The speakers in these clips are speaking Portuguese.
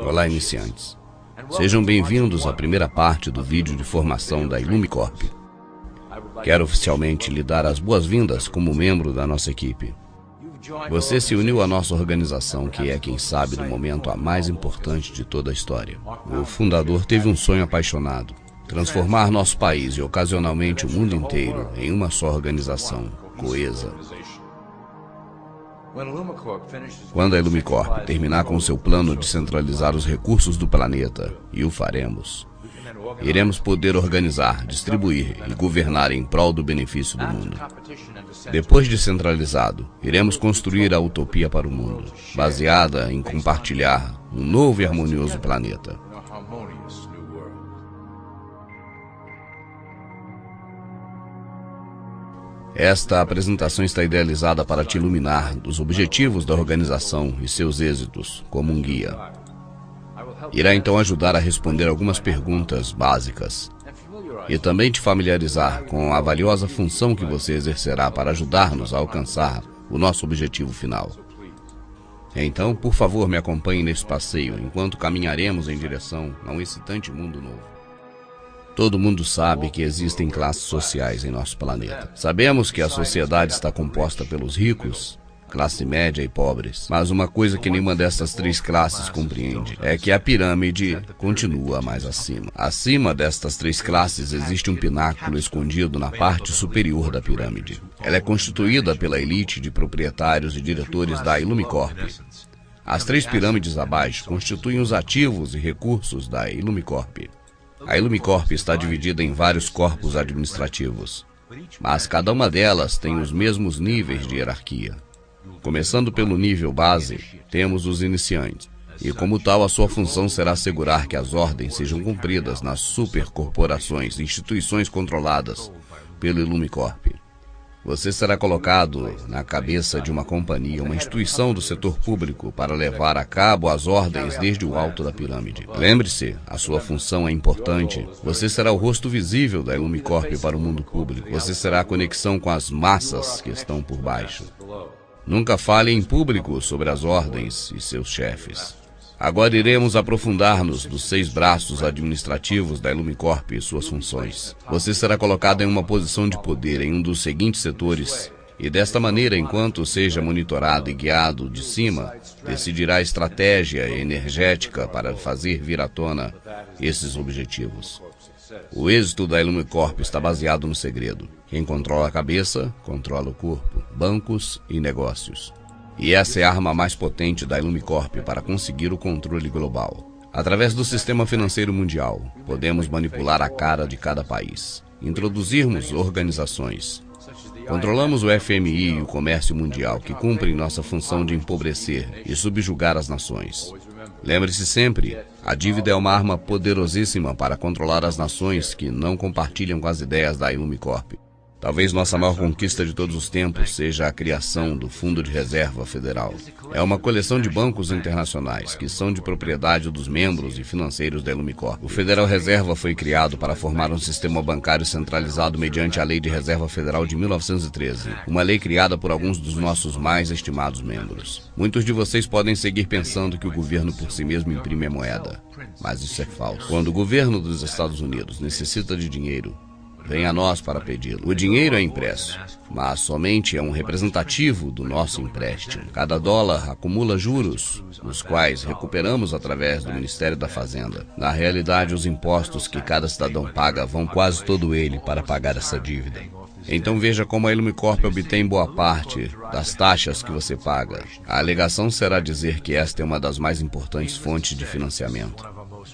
Olá, iniciantes. Sejam bem-vindos à primeira parte do vídeo de formação da Ilumicorp. Quero oficialmente lhe dar as boas-vindas como membro da nossa equipe. Você se uniu à nossa organização, que é, quem sabe, no momento a mais importante de toda a história. O fundador teve um sonho apaixonado: transformar nosso país e ocasionalmente o mundo inteiro em uma só organização, coesa. Quando a Ilumicorp terminar com seu plano de centralizar os recursos do planeta, e o faremos, iremos poder organizar, distribuir e governar em prol do benefício do mundo. Depois de centralizado, iremos construir a utopia para o mundo, baseada em compartilhar um novo e harmonioso planeta. Esta apresentação está idealizada para te iluminar dos objetivos da organização e seus êxitos como um guia. Irá então ajudar a responder algumas perguntas básicas e também te familiarizar com a valiosa função que você exercerá para ajudar-nos a alcançar o nosso objetivo final. Então, por favor, me acompanhe nesse passeio enquanto caminharemos em direção a um excitante mundo novo. Todo mundo sabe que existem classes sociais em nosso planeta. Sabemos que a sociedade está composta pelos ricos, classe média e pobres. Mas uma coisa que nenhuma dessas três classes compreende é que a pirâmide continua mais acima. Acima destas três classes existe um pináculo escondido na parte superior da pirâmide. Ela é constituída pela elite de proprietários e diretores da Ilumicorp. As três pirâmides abaixo constituem os ativos e recursos da Ilumicorp. A Ilumicorp está dividida em vários corpos administrativos, mas cada uma delas tem os mesmos níveis de hierarquia. Começando pelo nível base, temos os iniciantes, e como tal a sua função será assegurar que as ordens sejam cumpridas nas supercorporações e instituições controladas pelo Ilumicorp. Você será colocado na cabeça de uma companhia, uma instituição do setor público, para levar a cabo as ordens desde o alto da pirâmide. Lembre-se, a sua função é importante. Você será o rosto visível da Ilumicorp para o mundo público. Você será a conexão com as massas que estão por baixo. Nunca fale em público sobre as ordens e seus chefes. Agora iremos aprofundar-nos dos 6 braços administrativos da Ilumicorp e suas funções. Você será colocado em uma posição de poder em um dos seguintes setores, e desta maneira, enquanto seja monitorado e guiado de cima, decidirá a estratégia energética para fazer vir à tona esses objetivos. O êxito da Ilumicorp está baseado no segredo. Quem controla a cabeça, controla o corpo, bancos e negócios. E essa é a arma mais potente da Ilumicorp para conseguir o controle global. Através do sistema financeiro mundial, podemos manipular a cara de cada país, introduzirmos organizações. Controlamos o FMI e o comércio mundial, que cumprem nossa função de empobrecer e subjugar as nações. Lembre-se sempre, a dívida é uma arma poderosíssima para controlar as nações que não compartilham com as ideias da Ilumicorp. Talvez nossa maior conquista de todos os tempos seja a criação do Fundo de Reserva Federal. É uma coleção de bancos internacionais que são de propriedade dos membros e financeiros da Ilumicorp. O Federal Reserva foi criado para formar um sistema bancário centralizado mediante a Lei de Reserva Federal de 1913, uma lei criada por alguns dos nossos mais estimados membros. Muitos de vocês podem seguir pensando que o governo por si mesmo imprime a moeda, mas isso é falso. Quando o governo dos Estados Unidos necessita de dinheiro, vem a nós para pedi-lo. O dinheiro é impresso, mas somente é um representativo do nosso empréstimo. Cada dólar acumula juros, os quais recuperamos através do Ministério da Fazenda. Na realidade, os impostos que cada cidadão paga vão quase todo ele para pagar essa dívida. Então veja como a Ilumicorp obtém boa parte das taxas que você paga. A alegação será dizer que esta é uma das mais importantes fontes de financiamento.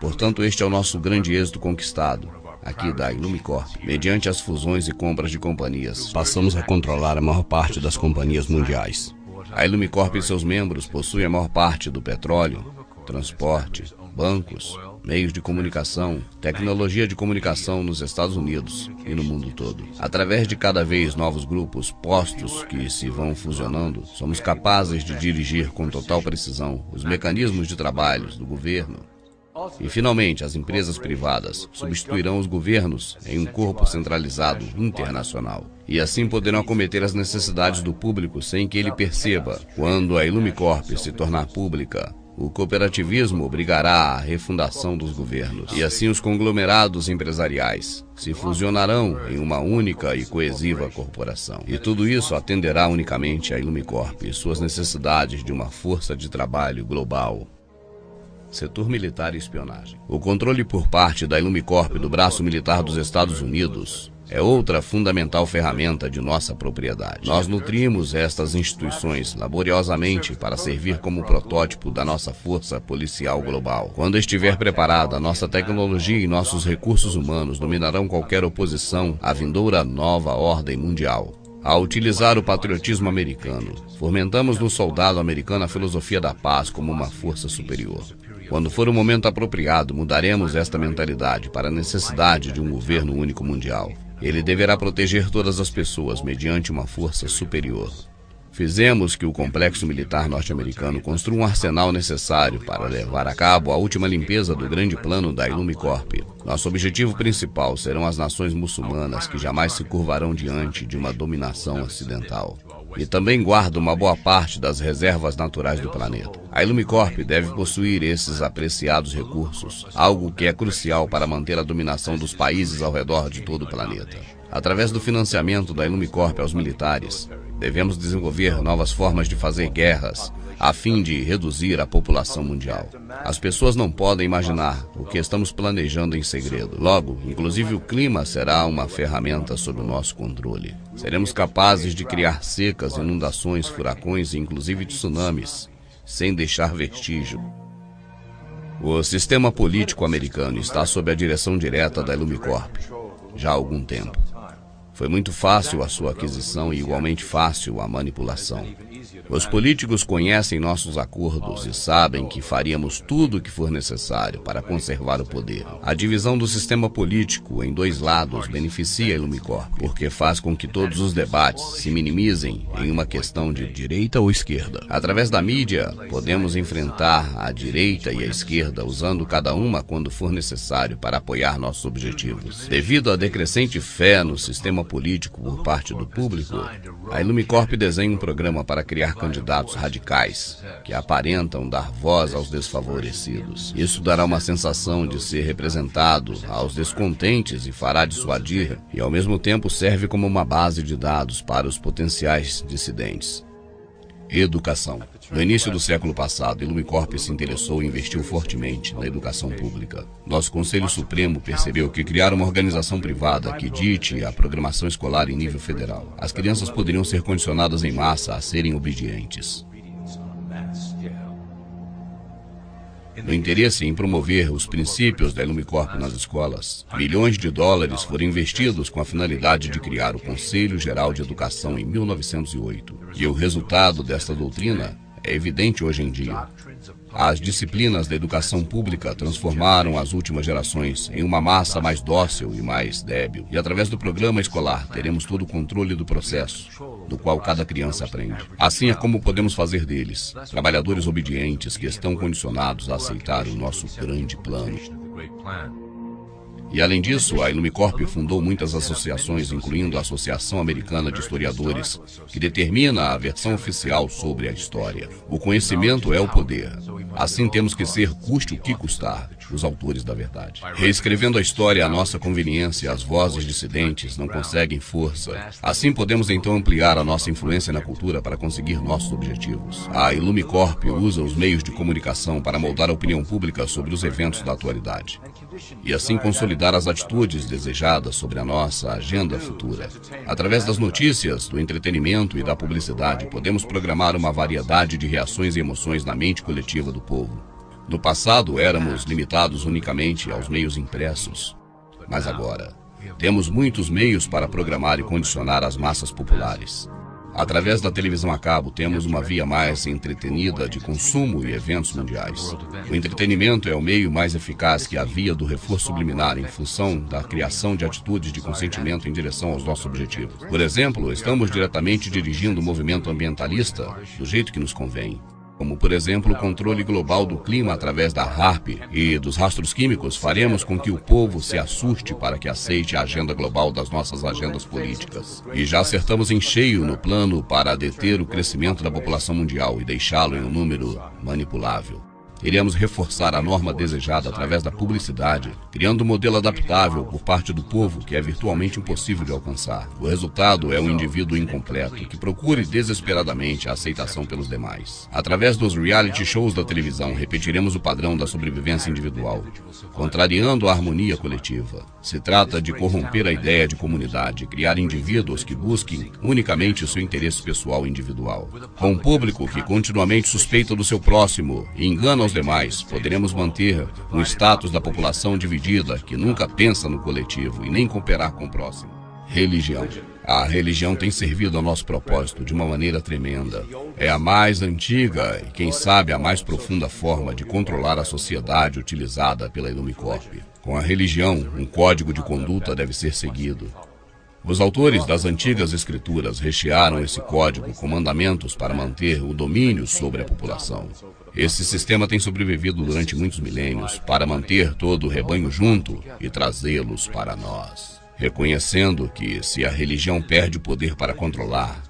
Portanto, este é o nosso grande êxito conquistado aqui da Ilumicorp. Mediante as fusões e compras de companhias, passamos a controlar a maior parte das companhias mundiais. A Ilumicorp e seus membros possuem a maior parte do petróleo, transporte, bancos, meios de comunicação, tecnologia de comunicação nos Estados Unidos e no mundo todo. Através de cada vez novos grupos, postos que se vão fusionando, somos capazes de dirigir com total precisão os mecanismos de trabalho do governo. E, finalmente, as empresas privadas substituirão os governos em um corpo centralizado internacional. E assim poderão acometer as necessidades do público sem que ele perceba. Quando a Ilumicorp se tornar pública, O cooperativismo obrigará à refundação dos governos, e assim os conglomerados empresariais se fusionarão em uma única e coesiva corporação. E tudo isso atenderá unicamente à Ilumicorp e suas necessidades de uma força de trabalho global. Setor militar e espionagem. O controle por parte da Ilumicorp do braço militar dos Estados Unidos é outra fundamental ferramenta de nossa propriedade. Nós nutrimos estas instituições laboriosamente para servir como protótipo da nossa força policial global. Quando estiver preparada, nossa tecnologia e nossos recursos humanos dominarão qualquer oposição à vindoura nova ordem mundial. Ao utilizar o patriotismo americano, fomentamos no soldado americano a filosofia da paz como uma força superior. Quando for o momento apropriado, mudaremos esta mentalidade para a necessidade de um governo único mundial. Ele deverá proteger todas as pessoas mediante uma força superior. Fizemos que o complexo militar norte-americano construa um arsenal necessário para levar a cabo a última limpeza do grande plano da Ilumicorp. Nosso objetivo principal serão as nações muçulmanas que jamais se curvarão diante de uma dominação ocidental. E também guarda uma boa parte das reservas naturais do planeta. A Ilumicorp deve possuir esses apreciados recursos, algo que é crucial para manter a dominação dos países ao redor de todo o planeta. Através do financiamento da Ilumicorp aos militares, devemos desenvolver novas formas de fazer guerras, a fim de reduzir a população mundial. As pessoas não podem imaginar o que estamos planejando em segredo. Logo, inclusive o clima será uma ferramenta sob o nosso controle. Seremos capazes de criar secas, inundações, furacões e inclusive tsunamis, sem deixar vestígio. O sistema político americano está sob a direção direta da Ilumicorp já há algum tempo. Foi muito fácil a sua aquisição e igualmente fácil a manipulação. Os políticos conhecem nossos acordos e sabem que faríamos tudo o que for necessário para conservar o poder. A divisão do sistema político em dois lados beneficia a Ilumicorp, porque faz com que todos os debates se minimizem em uma questão de direita ou esquerda. Através da mídia, podemos enfrentar a direita e a esquerda, usando cada uma quando for necessário para apoiar nossos objetivos. Devido à decrescente fé no sistema político por parte do público, a Ilumicorp desenha um programa para criar candidatos radicais que aparentam dar voz aos desfavorecidos. Isso dará uma sensação de ser representado aos descontentes e fará dissuadir, e ao mesmo tempo serve como uma base de dados para os potenciais dissidentes. Educação. No início do século passado, a Ilumicorp se interessou e investiu fortemente na educação pública. Nosso Conselho Supremo percebeu que criar uma organização privada que dite a programação escolar em nível federal, as crianças poderiam ser condicionadas em massa a serem obedientes. No interesse em promover os princípios da Ilumicorp nas escolas, milhões de dólares foram investidos com a finalidade de criar o Conselho Geral de Educação em 1908. E o resultado desta doutrina é evidente hoje em dia. As disciplinas da educação pública transformaram as últimas gerações em uma massa mais dócil e mais débil. E através do programa escolar teremos todo o controle do processo, do qual cada criança aprende. Assim é como podemos fazer deles trabalhadores obedientes que estão condicionados a aceitar o nosso grande plano. E além disso, a Ilumicorp fundou muitas associações, incluindo a Associação Americana de Historiadores, que determina a versão oficial sobre a história. O conhecimento é o poder. Assim temos que ser, custe o que custar, os autores da verdade. Reescrevendo a história à nossa conveniência, as vozes dissidentes não conseguem força. Assim podemos então ampliar a nossa influência na cultura para conseguir nossos objetivos. A Ilumicorp usa os meios de comunicação para moldar a opinião pública sobre os eventos da atualidade. E assim consolidar as atitudes desejadas sobre a nossa agenda futura. Através das notícias, do entretenimento e da publicidade, podemos programar uma variedade de reações e emoções na mente coletiva do povo. No passado, éramos limitados unicamente aos meios impressos. Mas agora, temos muitos meios para programar e condicionar as massas populares. Através da televisão a cabo, temos uma via mais entretenida de consumo e eventos mundiais. O entretenimento é o meio mais eficaz que a via do reforço subliminar em função da criação de atitudes de consentimento em direção aos nossos objetivos. Por exemplo, estamos diretamente dirigindo o movimento ambientalista do jeito que nos convém. Como, por exemplo, o controle global do clima através da HAARP e dos rastros químicos, faremos com que o povo se assuste para que aceite a agenda global das nossas agendas políticas. E já acertamos em cheio no plano para deter o crescimento da população mundial e deixá-lo em um número manipulável. Iremos reforçar a norma desejada através da publicidade, criando um modelo adaptável por parte do povo que é virtualmente impossível de alcançar. O resultado é um indivíduo incompleto que procure desesperadamente a aceitação pelos demais. Através dos reality shows da televisão, repetiremos o padrão da sobrevivência individual, contrariando a harmonia coletiva. Se trata de corromper a ideia de comunidade, criar indivíduos que busquem unicamente o seu interesse pessoal individual. Com um público que continuamente suspeita do seu próximo e engana os demais, poderemos manter um status da população dividida que nunca pensa no coletivo e nem cooperar com o próximo. Religião. A religião tem servido ao nosso propósito de uma maneira tremenda. É a mais antiga e, quem sabe, a mais profunda forma de controlar a sociedade utilizada pela Illumicorp. Com a religião, um código de conduta deve ser seguido. Os autores das antigas escrituras rechearam esse código com mandamentos para manter o domínio sobre a população. Esse sistema tem sobrevivido durante muitos milênios para manter todo o rebanho junto e trazê-los para nós. Reconhecendo que, se a religião perde o poder para controlar,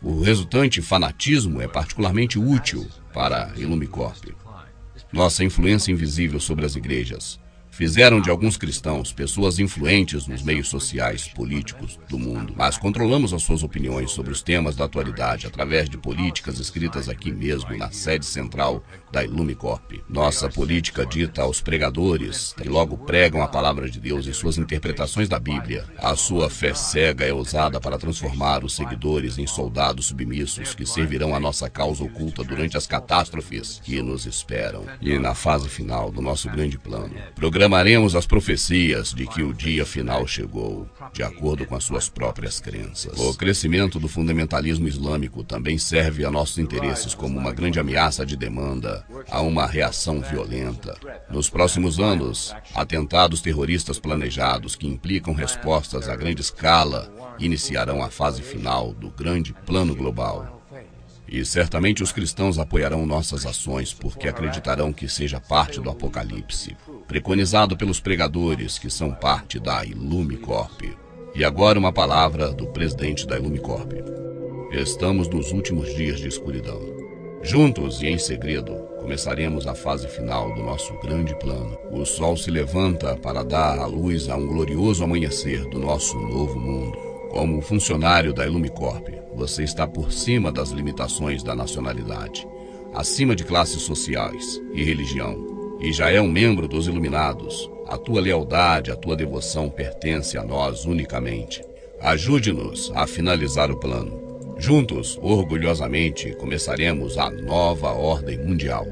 o resultante fanatismo é particularmente útil para a Illumicorp. Nossa influência invisível sobre as igrejas fizeram de alguns cristãos pessoas influentes nos meios sociais, políticos do mundo, mas controlamos as suas opiniões sobre os temas da atualidade através de políticas escritas aqui mesmo na sede central da Illumicorp. Nossa política dita aos pregadores, que logo pregam a palavra de Deus e suas interpretações da Bíblia. A sua fé cega é usada para transformar os seguidores em soldados submissos que servirão a nossa causa oculta durante as catástrofes que nos esperam. E na fase final do nosso grande plano, programaremos as profecias de que o dia final chegou, de acordo com as suas próprias crenças. O crescimento do fundamentalismo islâmico também serve a nossos interesses como uma grande ameaça de demanda a uma reação violenta. Nos próximos anos, atentados terroristas planejados que implicam respostas a grande escala iniciarão a fase final do grande plano global. E certamente os cristãos apoiarão nossas ações porque acreditarão que seja parte do Apocalipse, preconizado pelos pregadores que são parte da Illumicorp. E agora uma palavra do presidente da Illumicorp. Estamos nos últimos dias de escuridão. Juntos e em segredo, começaremos a fase final do nosso grande plano. O sol se levanta para dar à luz a um glorioso amanhecer do nosso novo mundo. Como funcionário da Illumicorp, você está por cima das limitações da nacionalidade, acima de classes sociais e religião, e já é um membro dos Iluminados. A tua lealdade, a tua devoção pertence a nós unicamente. Ajude-nos a finalizar o plano. Juntos, orgulhosamente, começaremos a nova ordem mundial.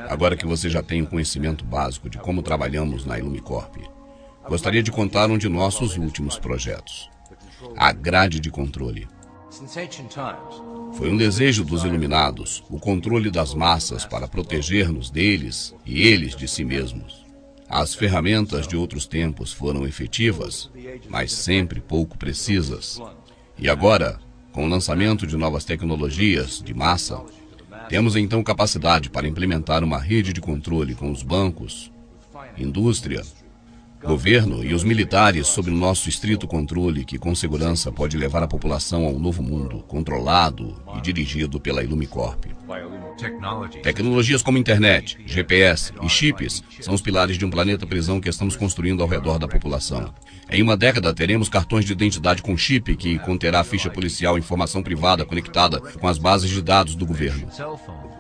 Agora que você já tem um conhecimento básico de como trabalhamos na Illumicorp, gostaria de contar um de nossos últimos projetos. A grade de controle. Foi um desejo dos Iluminados, o controle das massas para proteger-nos deles e eles de si mesmos. As ferramentas de outros tempos foram efetivas, mas sempre pouco precisas. E agora, com o lançamento de novas tecnologias de massa, temos então capacidade para implementar uma rede de controle com os bancos, indústria, governo e os militares sob o nosso estrito controle que com segurança pode levar a população a um novo mundo, controlado e dirigido pela Illumicorp. Tecnologias como internet, GPS e chips são os pilares de um planeta prisão que estamos construindo ao redor da população. Em uma década teremos cartões de identidade com chip que conterá ficha policial e informação privada conectada com as bases de dados do governo.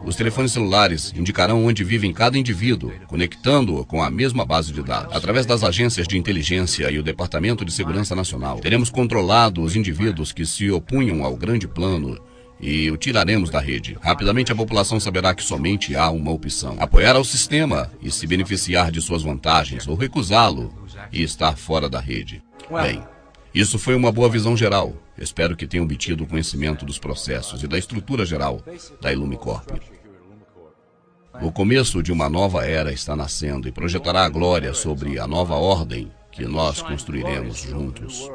Os telefones celulares indicarão onde vive cada indivíduo, conectando-o com a mesma base de dados. Através das agências de inteligência e o Departamento de Segurança Nacional, teremos controlado os indivíduos que se opunham ao grande plano e o tiraremos da rede. Rapidamente a população saberá que somente há uma opção: apoiar ao sistema e se beneficiar de suas vantagens, ou recusá-lo e estar fora da rede. Bem, isso foi uma boa visão geral. Espero que tenha obtido o conhecimento dos processos e da estrutura geral da Illumicorp. O começo de uma nova era está nascendo e projetará a glória sobre a nova ordem que nós construiremos juntos.